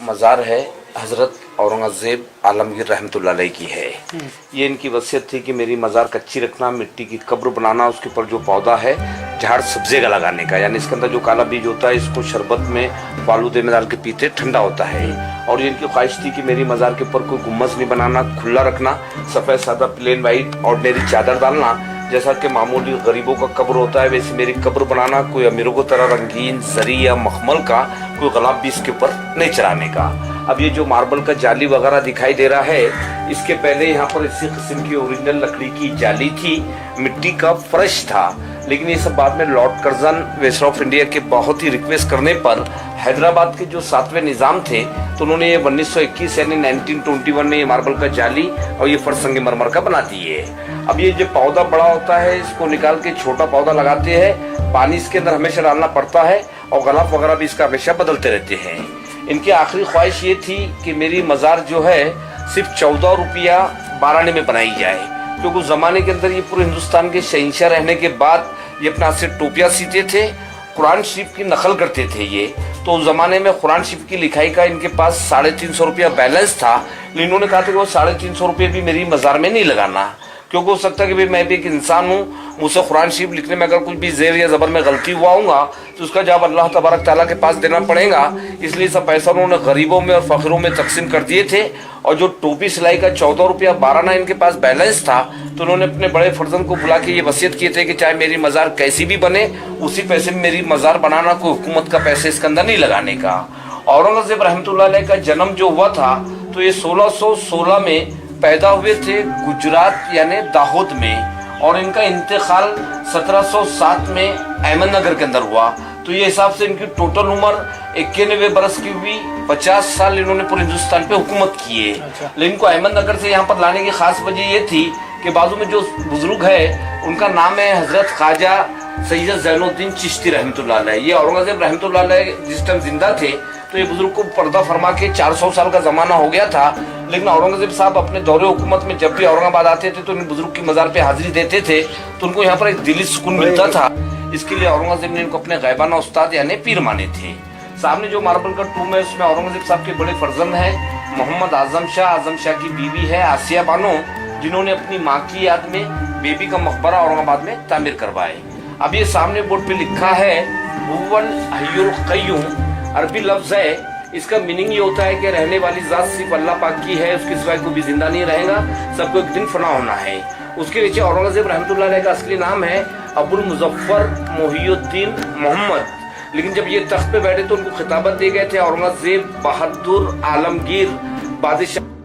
मज़ार है हज़रत औरंगज़ेब आलमगीर रहमतुल्लाह अलैह की है। ये इनकी वसीयत थी कि मेरी मज़ार कच्ची रखना, मिट्टी की कब्र बनाना, उसके ऊपर जो पौधा है झाड़ सब्ज़े का लगाने का, यानी इसके अंदर जो काला बीज होता है इसको शरबत में फालूदे में डाल के पीते, ठंडा होता है। और ये इनकी ख्वाहिश थी कि मेरी मज़ार के ऊपर कोई गुम्बज नहीं बनाना, खुला रखना, सफ़ेद सादा प्लेन वाइट ऑर्डिनरी चादर डालना, जैसा कि मामूली गरीबों का कब्र होता है वैसे मेरी कब्र बनाना, कोई अमीरों को तरह रंगीन जरी या मखमल का कोई गुलाब भी इसके ऊपर नहीं चढ़ाने का। अब ये जो मार्बल का जाली वगैरह दिखाई दे रहा है, इसके पहले यहाँ पर इसी किस्म की ओरिजिनल लकड़ी की जाली थी, मिट्टी का फर्श था, लेकिन ये सब बाद में Lord Curzon viceroy of India के बहुत ही रिक्वेस्ट करने पर हैदराबाद के जो 7वें निज़ाम थे तो उन्होंने ये 1921 यानी 1921 में ये मार्बल का जाली और ये फर्श संगमरमर का बना दिए। अब ये जो पौधा बड़ा होता है इसको निकाल के छोटा पौधा लगाते हैं, पानी इसके अंदर हमेशा डालना पड़ता है और गलाफ वगैरह भी इसका हमेशा बदलते रहते हैं। इनकी आखिरी ख्वाहिश ये थी कि मेरी मज़ार जो है सिर्फ 14 रुपया 12 आने में बनाई जाए, क्योंकि उस ज़माने के अंदर ये पूरे हिंदुस्तान के शहंशाह रहने के बाद ये अपना से टोपियाँ सीते थे, कुरान शरीफ की नकल करते थे ये। तो उस ज़माने में कुरान शरीफ की लिखाई का इनके पास 350 रुपया बैलेंस था, लेकिन इन्होंने कहा था कि वो 350 रुपये भी मेरी मज़ार में नहीं लगाना, क्योंकि हो सकता है कि भाई मैं भी एक इंसान हूँ, मुझसे कुरान शरीफ लिखने में अगर कुछ भी ज़ेर या ज़बर में गलती हुआ होगा तो उसका जवाब अल्लाह तबारक ताला के पास देना पड़ेगा। इसलिए सब पैसा उन्होंने गरीबों में और फ़कीरों में तकसीम कर दिए थे। और जो टोपी सिलाई का 14 रुपया 12 आना इनके पास बैलेंस था, तो उन्होंने अपने बड़े फर्जंद को बुला के ये वसीयत किए थे कि चाहे मेरी मज़ार कैसी भी बने उसी पैसे में मेरी मज़ार बनाना, कोई हुकूमत का पैसे इसके अंदर नहीं लगाने का। औरंगज़ेब रहमतुल्लाह अलैह का जन्म जो हुआ था तो ये 1616 में पैदा हुए थे गुजरात यानी दाहोद में, और इनका इंतकाल 1707 में अहमदनगर के अंदर हुआ। तो ये हिसाब से इनकी टोटल उम्र 91 बरस की हुई। 50 साल इन्होंने पूरे हिंदुस्तान पे हुकूमत की है। लेकिन इनको अहमदनगर से यहाँ पर लाने की खास वजह ये थी कि बाजू में जो बुजुर्ग है उनका नाम है हजरत ख्वाजा सैयद ज़ैनुद्दीन चिश्ती रहमतुल्लाह अलैह। ये औरंगज़ेब रहमतुल्लाह अलैह जिस टाइम जिंदा थे तो ये बुजुर्ग को पर्दा फरमा के 400 साल का ज़माना हो गया था, लेकिन औरंगज़ेब साहब अपने दौरे हुकूमत में जब भी औरंगाबाद आते थे तो इन बुजुर्ग की मज़ार पे हाजिरी देते थे, तो उनको यहाँ पर एक दिली सुकून मिलता था। इसके लिए औरंगज़ेब ने इनको अपने गैबाना उस्ताद यानी पीर माने थे। सामने जो मार्बल का टूम है उसमें औरंगज़ेब साहब के बड़े फर्जंद हैं मोहम्मद आजम शाह की बीवी है आसिया बानो, जिन्होंने अपनी माँ की याद में बेबी का मकबरा औरंगाबाद में तामीर करवाए। अब ये सामने बोर्ड पे लिखा है हुवल हय्युल क़य्यूम, अरबी लफ्ज़ है, इसका मीनिंग ये होता है कि रहने वाली ज़ात सिर्फ अल्लाह पाक की है, उसके सिवाय कोई भी जिंदा नहीं रहेगा, सबको एक दिन फना होना है। उसके नीचे औरंगज़ेब रहमतुल्लाह अलैह का असली नाम है अबुल मुज़फ़्फ़र मोहियुद्दीन मोहम्मद, लेकिन जब ये तख्त पे बैठे तो उनको खिताबत दिए गए थे औरंगज़ेब बहादुर आलमगीर बादशाह।